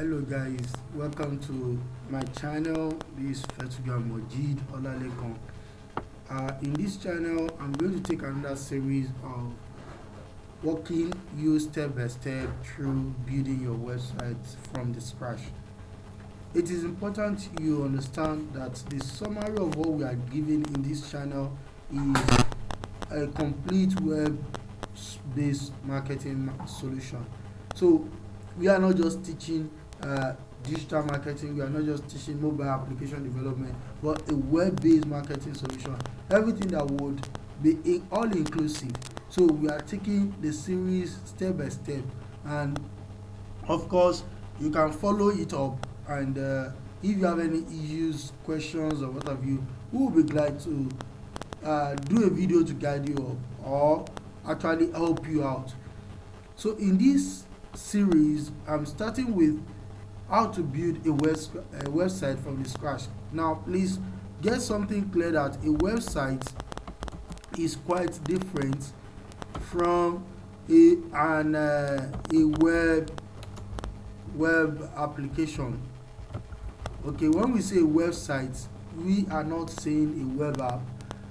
Hello guys, welcome to my channel. This is Fetuga Mojeed Olalekon. In this channel, I'm going to take another series of walking you step by step through building your website from the scratch. It is important you understand that the summary of what we are giving in this channel is a complete web-based marketing solution. So we are not just teaching digital marketing, we are not just teaching mobile application development, but a web-based marketing solution, everything that would be all inclusive. So we are taking the series step by step, and of course you can follow it up, and if you have any issues, questions, or what have you, we will be glad to do a video to guide you up or actually help you out. So in this series, I'm starting with how to build a website from the scratch. Now please get something clear that a website is quite different from a web application. Okay, when we say website, we are not saying a web app,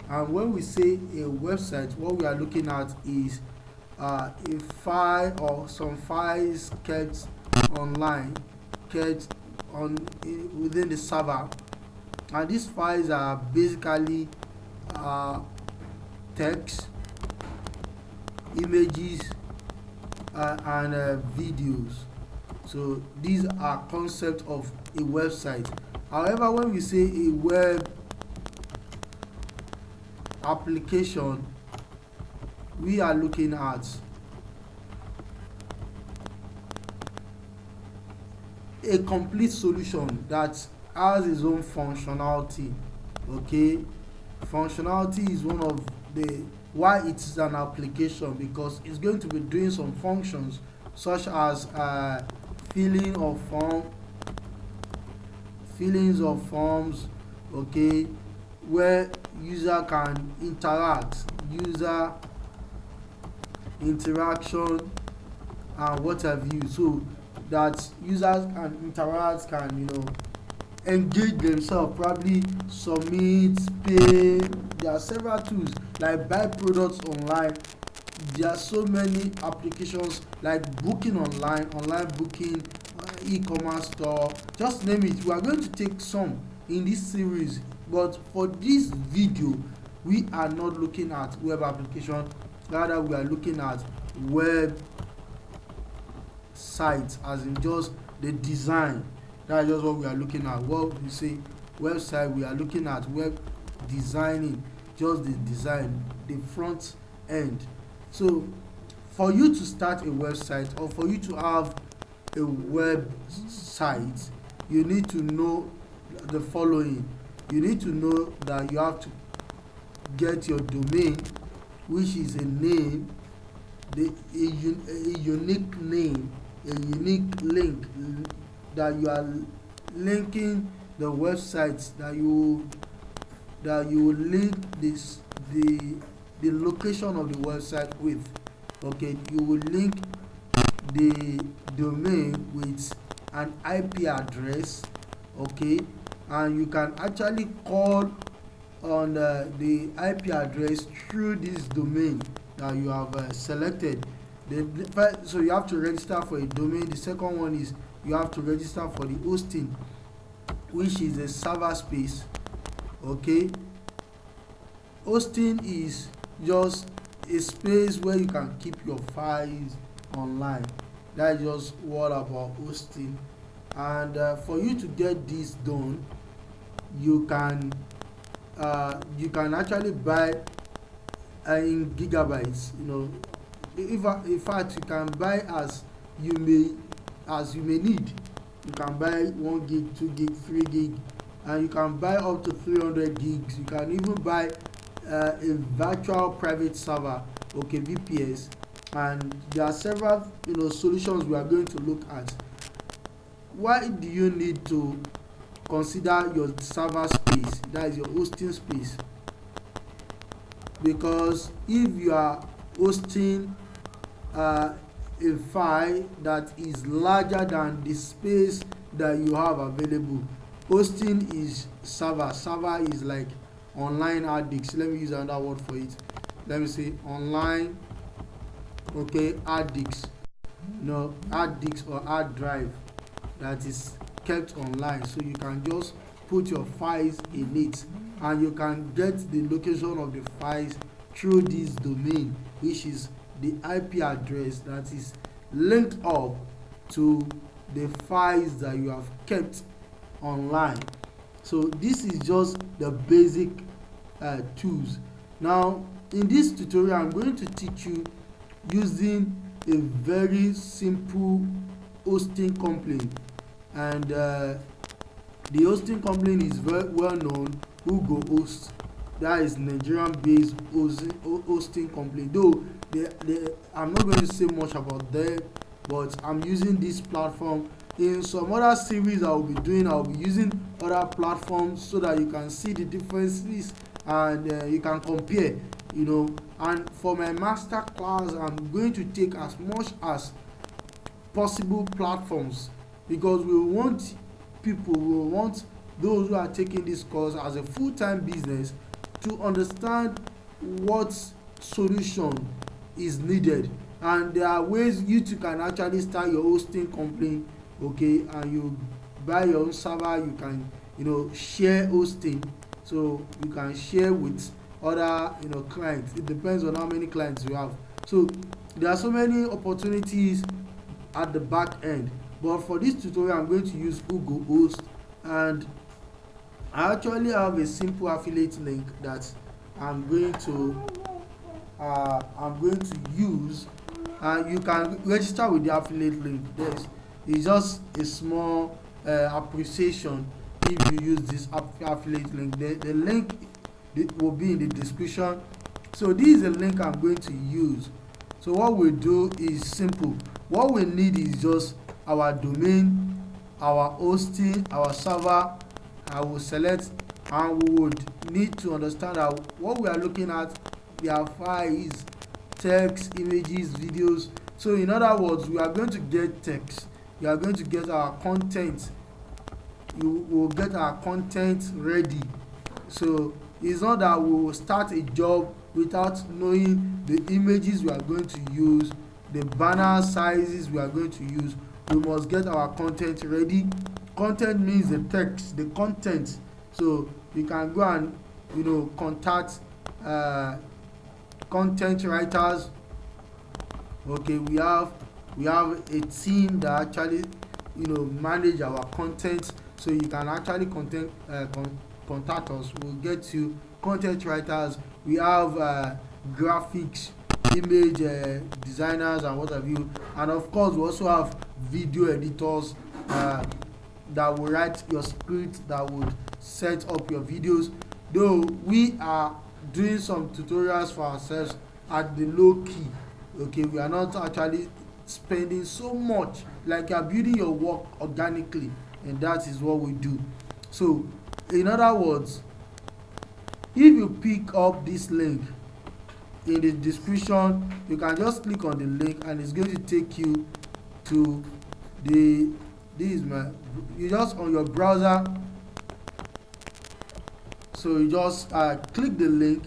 and when we say a website, what we are looking at is a file or some files kept online, kept within the server, and these files are basically text, images, and videos. So these are concepts of a website. However, when we say a web application, we are looking at a complete solution that has its own functionality. Okay, functionality is one of the why it's an application, because it's going to be doing some functions such as filling of fillings of forms, okay, where user can interact, user interaction, and what have you, so that users can interact, can engage themselves, probably submit, pay. There are several tools like buy products online. There are so many applications like booking online booking, e-commerce store, just name it. We are going to take some in this series, but for this video we are not looking at web application, rather we are looking at web sites, as in just the design. That's just what we are looking at. What we say website, we are looking at web designing, just the design, the front end. So for you to start a website, or for you to have a website, you need to know the following. You need to know that you have to get your domain, which is a name, a unique name, a unique link that you are linking the websites, that you will link this the location of the website with. Okay, you will link the domain with an IP address. Okay, and you can actually call on the IP address through this domain that you have selected. So you have to register for a domain. The second one is you have to register for the hosting, which is a server space. Okay, hosting is just a space where you can keep your files online. That's just what about hosting. And for you to get this done, you can actually buy in gigabytes. In fact, you can buy as you may need. You can buy 1 gig, 2 gig, 3 gig, and you can buy up to 300 gigs. You can even buy a virtual private server, okay, VPS. And there are several solutions we are going to look at. Why do you need to consider your server space, that is your hosting space? Because if you are hosting a file that is larger than the space that you have available. Hosting is server. Server is like online hard disk. Let me use another word for it. Let me say online, okay, hard disk. No, hard disk or hard drive that is kept online, so you can just put your files in it, and you can get the location of the files through this domain, which is the IP address that is linked up to the files that you have kept online. So this is just the basic tools. Now in this tutorial I'm going to teach you using a very simple hosting company, and the hosting company is very well known, WhoGoHost. That is Nigerian based hosting company, though I'm not going to say much about them, but I'm using this platform. In some other series I will be doing, I will be using other platforms so that you can see the differences, and you can compare, you know. And for my master class I'm going to take as much as possible platforms, because we want those who are taking this course as a full-time business to understand what solution is needed, and there are ways you too can actually start your hosting company, okay, and you buy your own server. You can, you know, share hosting, so you can share with other, you know, clients. It depends on how many clients you have. So there are so many opportunities at the back end, but for this tutorial I'm going to use WhoGoHost, and I actually have a simple affiliate link that I'm going to use, and you can register with the affiliate link. It's just a small appreciation if you use this affiliate link. The link will be in the description. So this is the link I'm going to use. So what we do is simple. What we need is just our domain, our hosting, our server. I will select, and we would need to understand that what we are looking at, their files, text, images, videos. So in other words, we are going to get text, we are going to get our content, you will get our content ready. So it's not that we will start a job without knowing the images we are going to use, the banner sizes we are going to use. We must get our content ready. Content means the text, the content. So you can go and, you know, contact content writers. Okay, we have a team that actually, you know, manage our content. So you can actually contact us. We'll get you content writers. We have graphics, image designers, and what have you. And of course we also have video editors that will write your script, that would set up your videos. Though we are doing some tutorials for ourselves at the low key, okay, we are not actually spending so much, like you are building your work organically, and that is what we do. So in other words, if you pick up this link in the description, you can just click on the link and it's going to take you to the, this is my, you just on your browser. So you just click the link,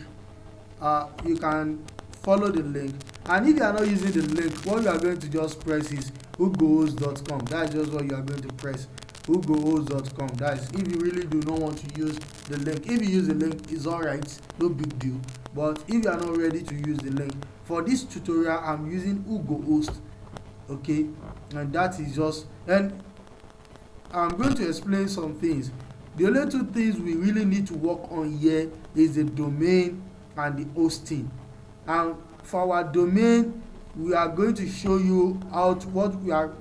you can follow the link, and if you are not using the link, what you are going to just press is whogohost.com. that is just what you are going to press, whogohost.com. that is if you really do not want to use the link. If you use the link, it's alright, no big deal. But if you are not ready to use the link, for this tutorial I'm using WhoGoHost, okay, and that is just, and I'm going to explain some things. The only two things we really need to work on here is the domain and the hosting. And for our domain, we are going to show you out what we are,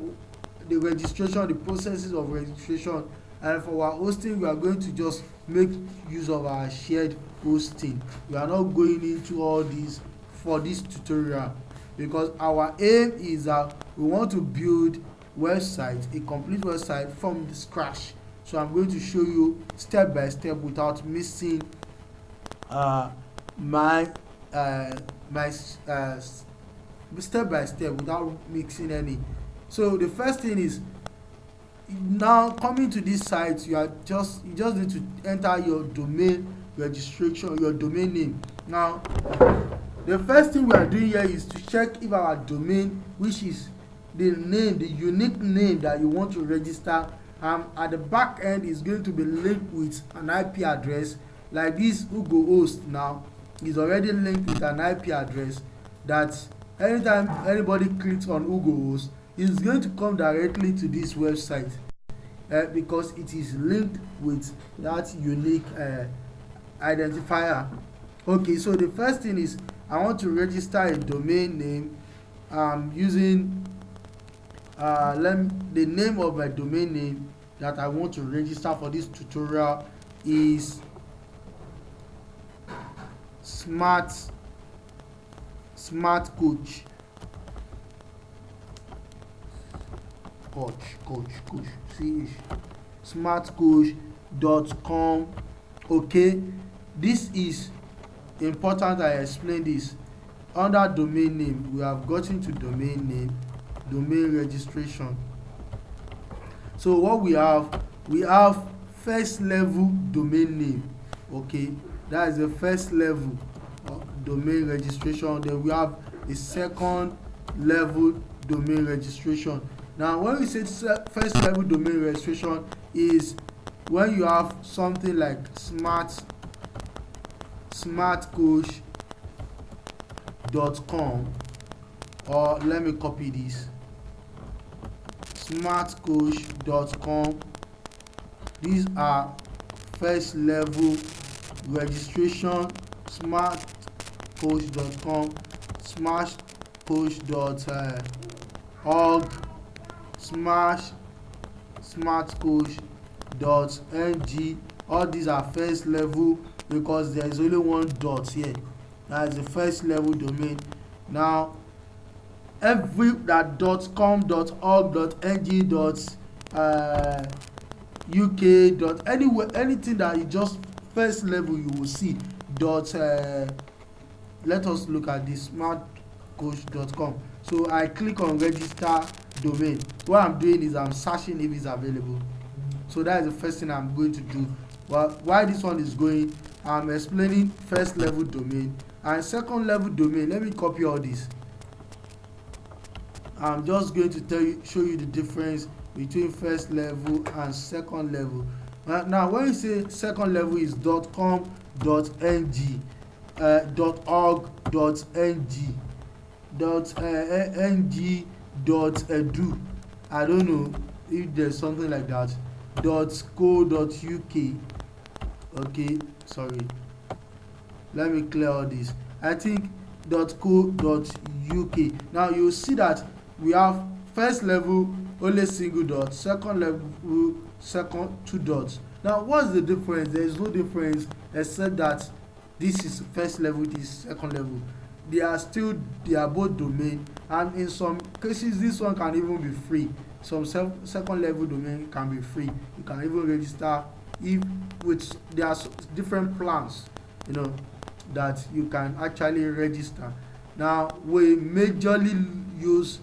the registration, the processes of registration. And for our hosting, we are going to just make use of our shared hosting. We are not going into all this for this tutorial, because our aim is that we want to build website, a complete website from the scratch. So I'm going to show you step by step without missing step by step without mixing any. So the first thing is, now coming to this site, you just need to enter your domain registration, your domain name. Now the first thing we are doing here is to check if our domain, which is the name, the unique name that you want to register, at the back end is going to be linked with an IP address. Like this WhoGoHost now is already linked with an IP address that anytime anybody clicks on WhoGoHost, it's going to come directly to this website, because it is linked with that unique identifier. Okay, so the first thing is I want to register a domain name. Using the name of my domain name that I want to register for this tutorial is smart coach see smartcoach.com. okay, this is important. I explain this. Under domain name, we have gotten to domain name, domain registration. So what we have first level domain name. Okay, that is the first level of domain registration. Then we have a second level domain registration. Now when we say first level domain registration is when you have something like smartcoach.com, or let me copy this, smartcoach.com. These are first level registration. Smartcoach.com, smartcoach.org, smartcoach.ng. all these are first level because there is only one dot here. That is the first level domain. Now every that .com, .org, .ng, .uk, anywhere, anything that is just first level, you will see let us look at this smartcoach.com. So I click on register domain. What I'm doing is I'm searching if it's available. So that is the first thing I'm going to do. Well, why this one is going, I'm explaining first level domain and second level domain. Let me copy all this. I'm just going to show you the difference between first level and second level. Now when you say second level is .com, .ng, .org, .ng, .ng, .edu. I don't know if there's something like that. .co.uk. Okay, sorry. Let me clear all this. I think .co.uk. Now you see that we have first level only single dot, second level second two dots. Now what's the difference? There is no difference except that this is first level, this is second level. They are both domain, and in some cases this one can even be free. Some second level domain can be free. You can even register if with there are different plans, that you can actually register. Now we majorly use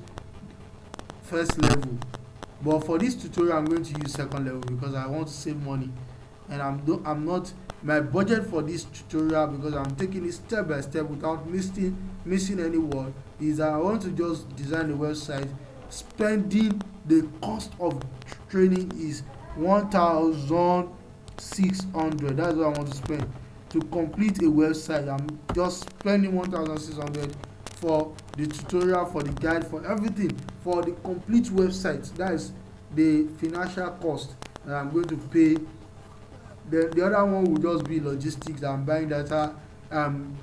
first level, but for this tutorial I'm going to use second level because I want to save money, and I'm not my budget for this tutorial, because I'm taking it step by step without missing any word, is that I want to just design a website. Spending the cost of training is 1,600. That's what I want to spend to complete a website. I'm just spending 1,600 for the tutorial, for the guide, for everything, for the complete website. That is the financial cost that I'm going to pay. The other one will just be logistics. I'm buying data, paying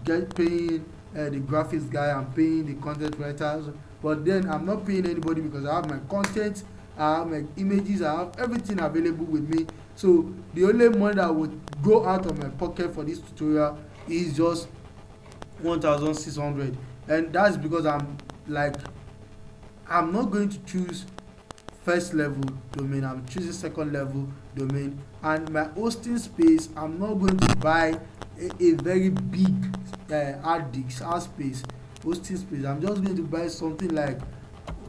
the graphics guy, I'm paying the content writers, but then I'm not paying anybody because I have my content, I have my images, I have everything available with me. So the only money that would go out of my pocket for this tutorial is just 1,600, and that's because I'm not going to choose first level domain. I'm choosing second level domain, and my hosting space, I'm not going to buy a very big hard space. hosting space. I'm just going to buy something like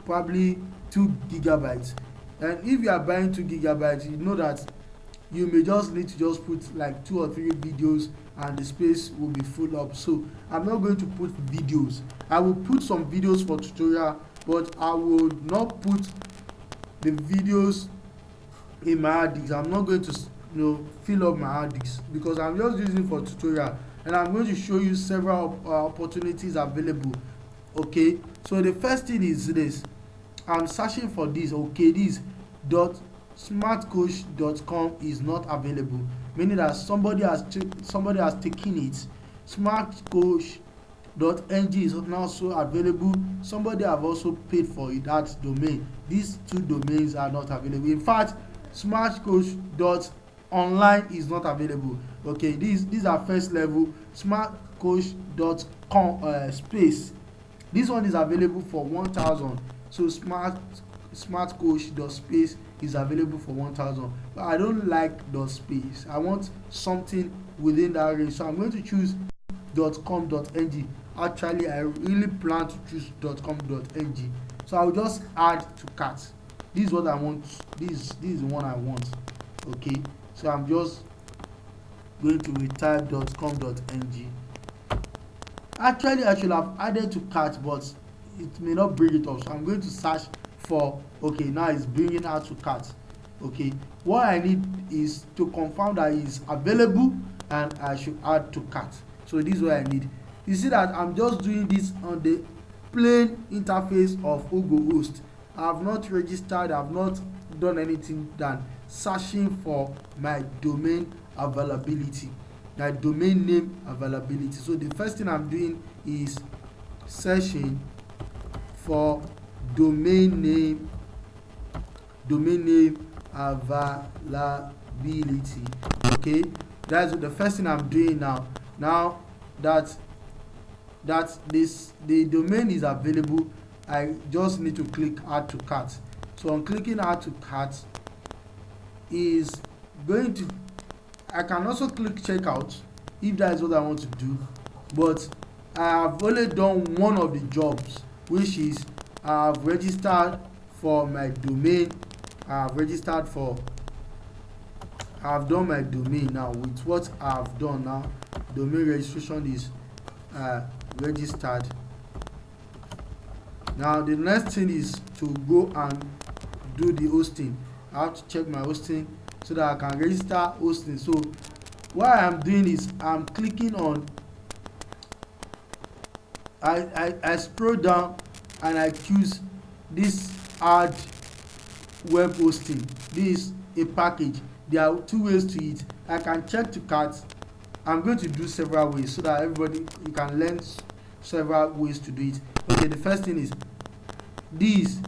probably 2 GB. And if you are buying 2 GB, you know that you may just need to just put like 2 or 3 videos and the space will be full up. So I'm not going to put videos. I will put some videos for tutorial, but I will not put the videos in my hard disk. I'm not going to fill up my hard disk because I'm just using for tutorial, and I'm going to show you several opportunities available. Okay, so the first thing is this. I'm searching for this. Okay, this .smartcoach.com is not available, meaning that somebody has taken it. Smartcoach.ng is not also available. Somebody have also paid for it, that domain. These 2 domains are not available. In fact, smartcoach.online is not available. Okay, these are first level. Smartcoach.com space, this one is available for 1,000. So smartcoach.space is available for 1,000, but I don't like .space. I want something within that range, so I'm going to choose .com.ng. Actually, I really plan to choose .com.ng, so I'll just add to cart. This is what I want. This is the one I want. Okay, so I'm just going to retype .com.ng. Actually, I should have added to cart, but it may not bring it up, so I'm going to search for. Okay, now it's bringing out to cart. Okay, what I need is to confirm that it's available and I should add to cart. So this is what I need. You see that I'm just doing this on the plain interface of WhoGoHost. I have not registered, I have not done anything than searching for my domain availability, my domain name availability. So the first thing I'm doing is searching for domain name availability. Okay, that's the first thing I'm doing now. Now that the domain is available, I just need to click add to cart. So on clicking add to cart is going to, I can also click checkout if that is what I want to do, but I have only done one of the jobs, which is I have registered for my domain. I have done my domain. Now with what I have done now, domain registration is registered. Now the next thing is to go and do the hosting. I have to check my hosting so that I can register hosting. So what I am doing is I'm clicking on, I scroll down and I choose this add web hosting. This is a package. There are 2 ways to it. I can check to cart. I'm going to do several ways so that everybody, you can learn several ways to do it. Okay, the first thing is this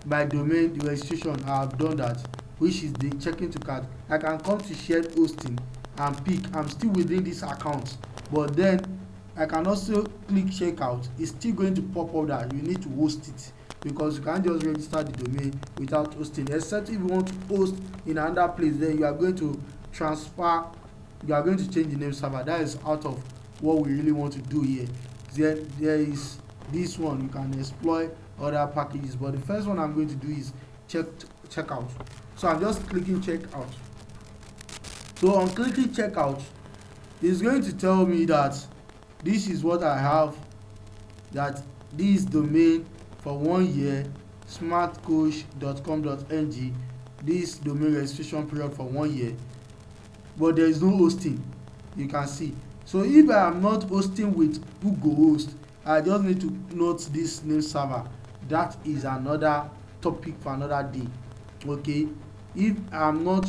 by domain, the registration. I have done that, which is the checking to cart. I can come to shared hosting and pick. I'm still within this account, but then I can also click checkout. It's still going to pop up that you need to host it, because you can't just register the domain without hosting, except if you want to host in another place. Then you are going to transfer, you are going to change the name server. That is out of what we really want to do here. Then there is this one, you can exploit other packages, but the first one I'm going to do is checkout. So I'm just clicking checkout. So on clicking checkout, it's going to tell me that this is what I have, that this domain for 1 year, smartcoach.com.ng, this domain registration period for 1 year, but there is no hosting, you can see. So if I am not hosting with WhoGoHost, I just need to note this name server. That is another topic for another day. Okay, if I'm not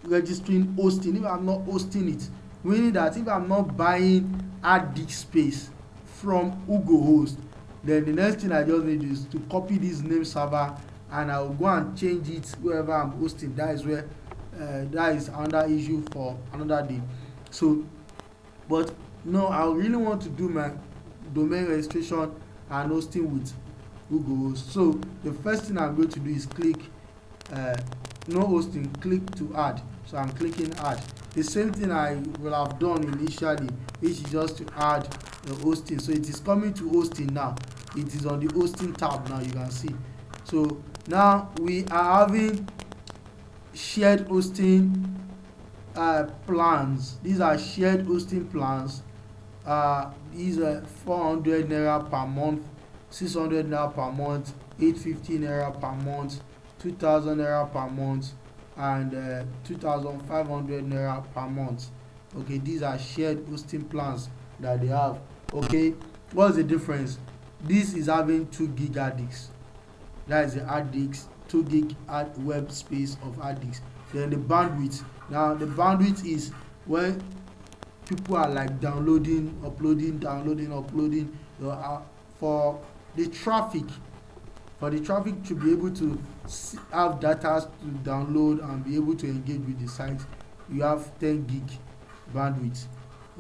registering hosting, if I'm not hosting it, meaning that if I'm not buying hard disk space from WhoGoHost, then the next thing I just need is to copy this name server and I will go and change it wherever I'm hosting. That is where that is another issue for another day. So, but no, I really want to do my domain registration and hosting with WhoGoHost. So the first thing I'm going to do is click no hosting, click to add. So I'm clicking add. The same thing I will have done initially, which is just to add the hosting. So it is coming to hosting now. It is on the hosting tab now, you can see. So now we are having shared hosting plans. These are shared hosting plans. These are 400 naira per month, 600 naira per month, 850 naira per month, 2000 naira per month, and 2500 naira per month. Okay, these are shared hosting plans that they have. Okay, what's the difference? This is having 2 gig hard disks. That is the hard disk, 2 gig web space of hard disk. Then the bandwidth. Now the bandwidth is when people are like downloading, uploading, for the traffic to be able to have data to download and be able to engage with the site, you have 10 gig bandwidth.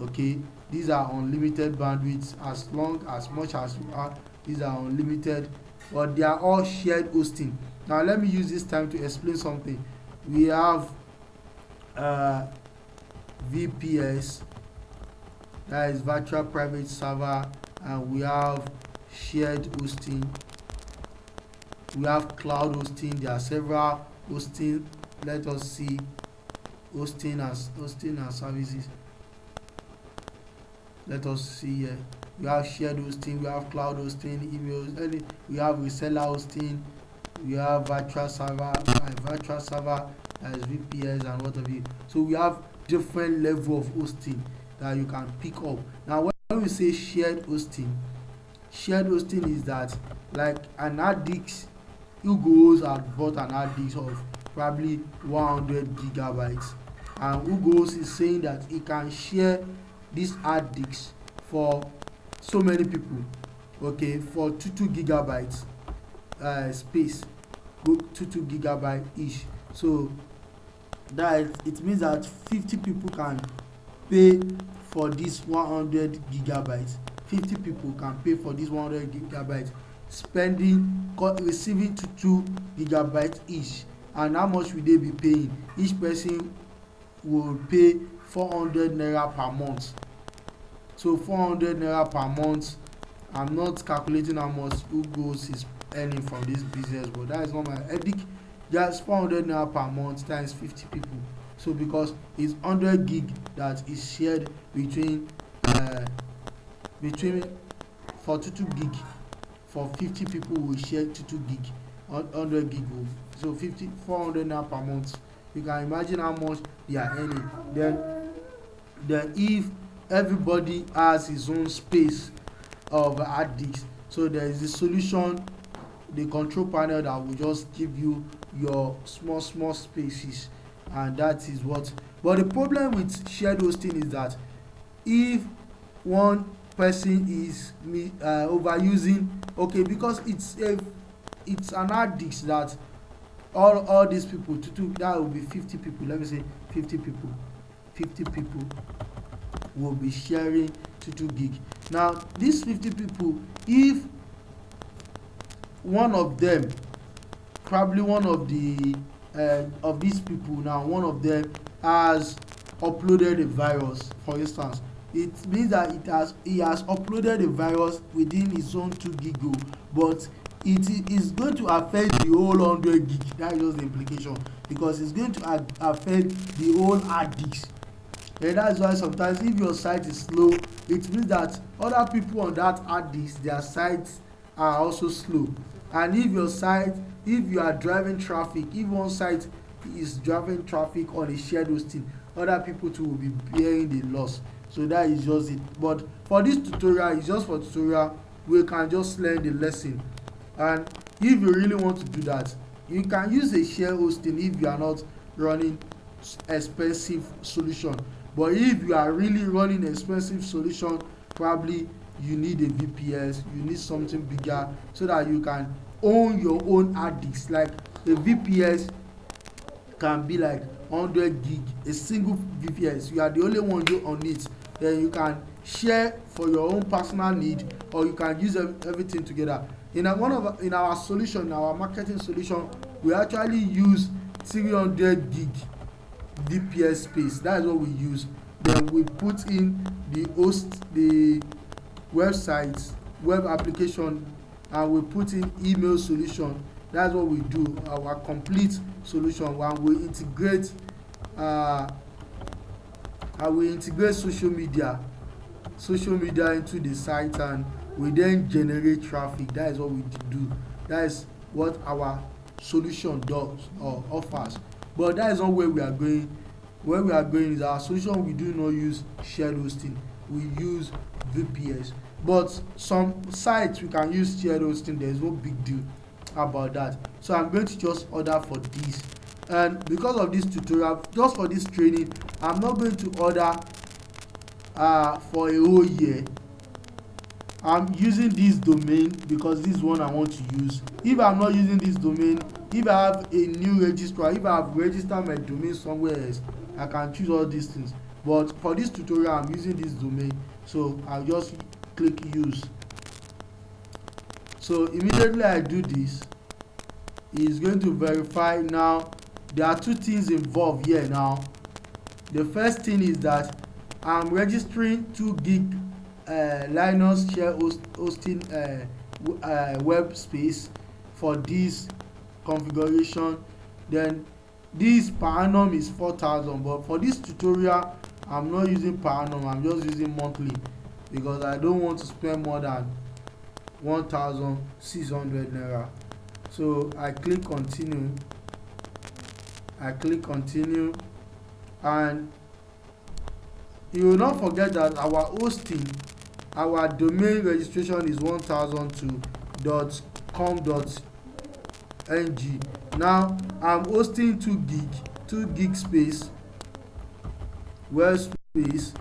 Okay, these are unlimited bandwidths as much as you are. These are unlimited, but they are all shared hosting. Now let me use this time to explain something. We have VPS, that is virtual private server, and we have shared hosting. We have cloud hosting. There are several hosting. Let us see hosting and services. Let us see here. We have shared hosting, we have cloud hosting, emails, we have reseller hosting, we have virtual server, as VPS and what have you. So we have different level of hosting that you can pick up. Now when we say shared hosting is that, like an hard disk, WhoGoHost had bought an hard disk of probably 100 gigabytes, and WhoGoHost is saying that it can share this hard disk for so many people, okay, for 2 gigabytes space, 2 gigabyte each. So that it means that 50 people can pay for this 100 gigabytes. 50 people can pay for this 100 gigabytes, receiving 2 gigabytes each. And how much will they be paying? Each person will pay 400 naira per month. So 400 naira per month. I'm not calculating how much WhoGoHost is earning from this business, but that is not my ethic. Just 400 naira per month times 50 people. So because it's 100 gig that is shared between for 2 gig, for 50 people will share 2 gig, 100 gig. So 400 naira per month. You can imagine how much they are earning. Then if everybody has his own space of hard disk, so there is a solution, the control panel, that will just give you your small spaces, and that is what. But the problem with shared hosting is that if one person is overusing, okay, because it's an hard disk that all these people that will be 50 people, let me say 50 people will be sharing 2 gig. Now these 50 people, if one of them, probably one of the of these people, now one of them has uploaded a virus, for instance, it means that he has uploaded a virus within his own 2 gig, but it is going to affect the whole 100 gig. That is just the implication, because it's going to affect the whole hard disk. And that's why sometimes if your site is slow, it means that other people on that hard disk, their sites are also slow. And if you are driving traffic, if one site is driving traffic on a shared hosting, other people too will be bearing the loss. So that is just it. But for this tutorial, it's just for tutorial, we can just learn the lesson. And if you really want to do that, you can use a shared hosting if you are not running expensive solution. But if you are really running expensive solution, probably you need a VPS, you need something bigger, so that you can own your own hard disk. Like a VPS can be like 100 gig, a single VPS. You are the only one you on it. Then you can share for your own personal need, or you can use everything together. In our solution, our marketing solution, we actually use 300 gig VPS space. That is what we use. Then we put in the websites, web application, and we put in email solution. That's what we do, our complete solution. When we integrate social media into the site, and we then generate traffic. That is what we do. That is what our solution does or offers. But that is not where we are going. Where we are going is our solution. We do not use shared hosting, we use VPS. But some sites we can use shared hosting. There is no big deal about that. So I'm going to just order for this, and because of this tutorial, just for this training, I'm not going to order for a whole year. I'm using this domain because this is one I want to use. If I'm not using this domain, if I have a new registrar, if I have registered my domain somewhere else, I can choose all these things. But for this tutorial, I'm using this domain, so I'll just click use. So immediately I do this, it's going to verify. Now there are two things involved here. Now the first thing is that I'm registering 2 gig Linux share hosting web space for this configuration. Then this per annum is 4,000, but for this tutorial I'm not using per annum, I'm just using monthly because I don't want to spend more than 1,600 naira. So I click continue, and you will not forget that our hosting, our domain registration is 1002.com.ng. Now I'm hosting 2 gig space, web space,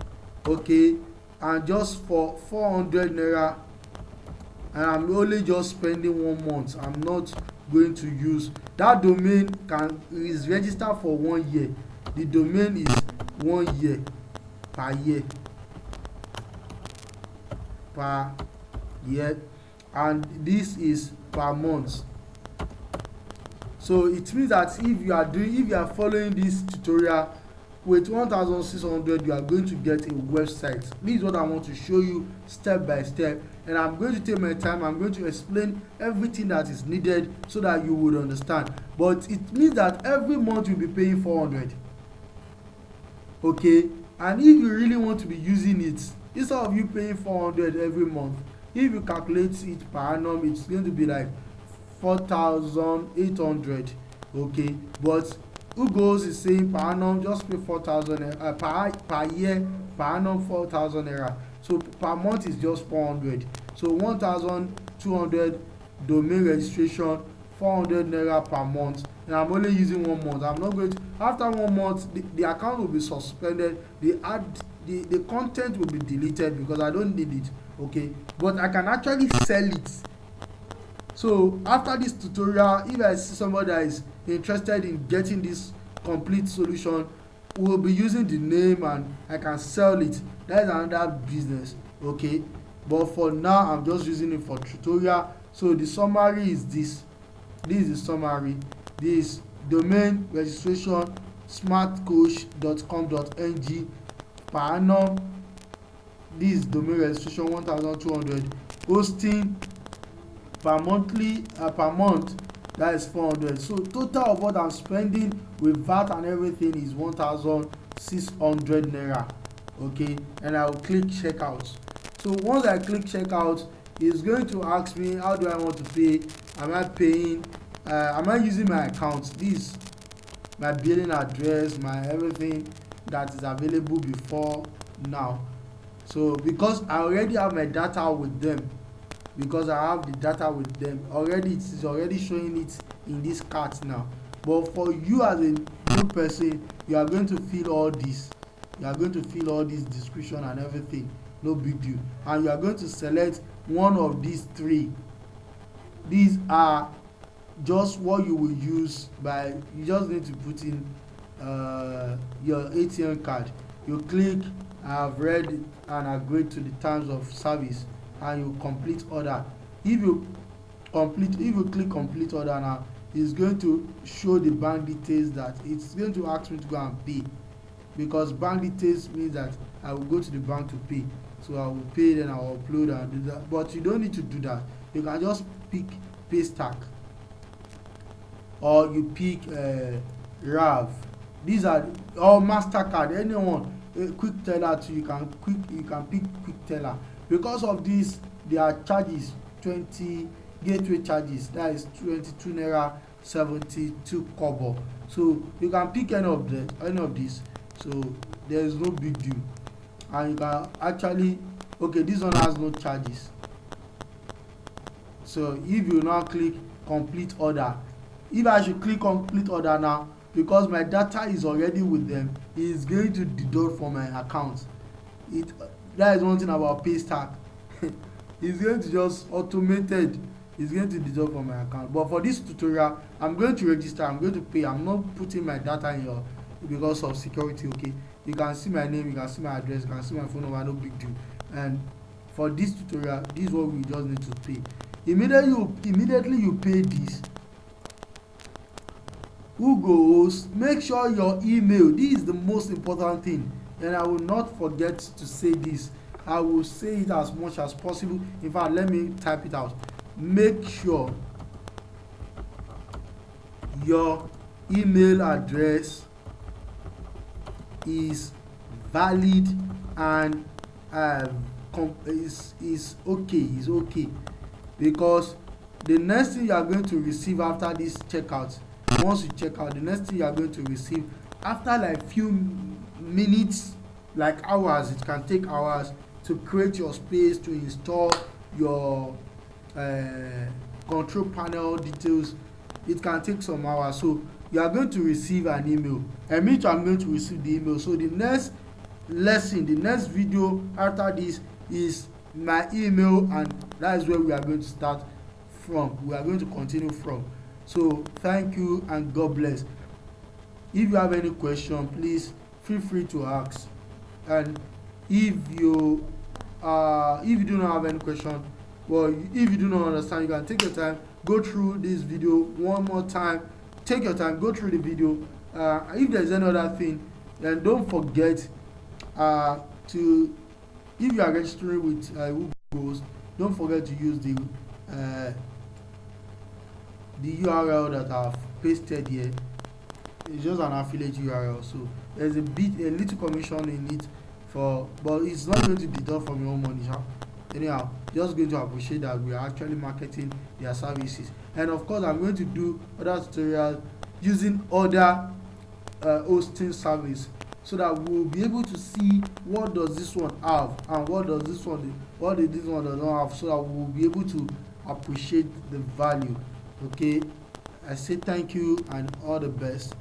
okay, and just for 400 naira, and I'm only just spending 1 month. I'm not going to use that domain. Is registered for 1 year. The domain is 1 year per year, and this is per month. So it means that if you are following this tutorial with 1,600, you are going to get a website. This is what I want to show you step by step, and I'm going to take my time. I'm going to explain everything that is needed so that you would understand. But it means that every month you'll be paying 400, okay? And if you really want to be using it, instead of you paying 400 every month, if you calculate it per annum, it's going to be like 4,800, okay? But WhoGoHost is saying per annum just pay 4,000 per year, per annum 4,000 naira. So per month is just 400. So 1,200 domain registration, 400 naira per month, and I'm only using 1 month. I'm not going to, after 1 month the account will be suspended, the content will be deleted because I don't need it, okay? But I can actually sell it. So after this tutorial, if I see somebody that is interested in getting this complete solution, we will be using the name and I can sell it. That is another business, okay? But for now, I'm just using it for tutorial. So the summary is this. This is the summary. This domain registration smartcoach.com.ng per annum. This domain registration 1,200. Hosting per month, that is 400. So total of what I'm spending with VAT and everything is 1,600 naira, okay? And I will click checkout. So once I click checkout, it's going to ask me how do I want to pay. Am I paying am I using my account? This my billing address, my everything that is available before now. So because I already have my data with them, because I have the data with them already, it is already showing it in this cart now. But for you as a new person, you are going to fill all this. You are going to fill all this description and everything. No big deal. And you are going to select one of these 3. These are just what you will use by, you just need to put in your ATM card. You click I have read and agreed to the terms of service, and you complete order. If you click complete order now, it's going to show the bank details that it's going to ask me to go and pay, because bank details means that I will go to the bank to pay. So I will pay, then I will upload and do that. But you don't need to do that. You can just pick Paystack, or you pick RAV. These are or MasterCard, anyone. Quick teller too, you can pick quick teller. Because of this, there are charges, 20 gateway charges, that is 22 naira 72 kobo. So you can pick any of these, so there is no big deal. And you can actually, okay, this one has no charges. So if you now click complete order, if I should click complete order now, because my data is already with them, it is going to deduct from my account. That is one thing about Paystack. It's going to just automated, it's going to deduct from my account. But for this tutorial, I'm going to register, I'm going to pay. I'm not putting my data in here because of security. Okay, you can see my name, you can see my address, you can see my phone number, no big deal. And for this tutorial, this is what we just need to pay. Immediately you pay this, WhoGoHost, make sure your email, this is the most important thing, and I will not forget to say this. I will say it as much as possible. In fact, let me type it out. Make sure your email address is valid and is okay, because the next thing you are going to receive after this checkout, once you check out, the next thing you are going to receive after like few minutes, like hours, it can take hours to create your space, to install your control panel details. It can take some hours. So you are going to receive an email, and me too, I'm going to receive the email. So the next lesson, the next video after this is my email, and that is where we are going to start from. We are going to continue from. So thank you and God bless. If you have any question, please feel free to ask. And if you do not have any question, well, if you do not understand, you can take your time, go through this video one more time. Take your time, go through the video. If there's any other thing, then don't forget to, if you are registering with WhoGoHost, don't forget to use the URL that I've pasted here. It's just an affiliate URL, so there's a little commission in it, but it's not going to deduct from your own money. Anyhow, just going to appreciate that we are actually marketing their services. And of course, I'm going to do other tutorials using other hosting service, so that we'll be able to see what does this one have and what does this one does not have, so that we'll be able to appreciate the value. Okay, I say thank you and all the best.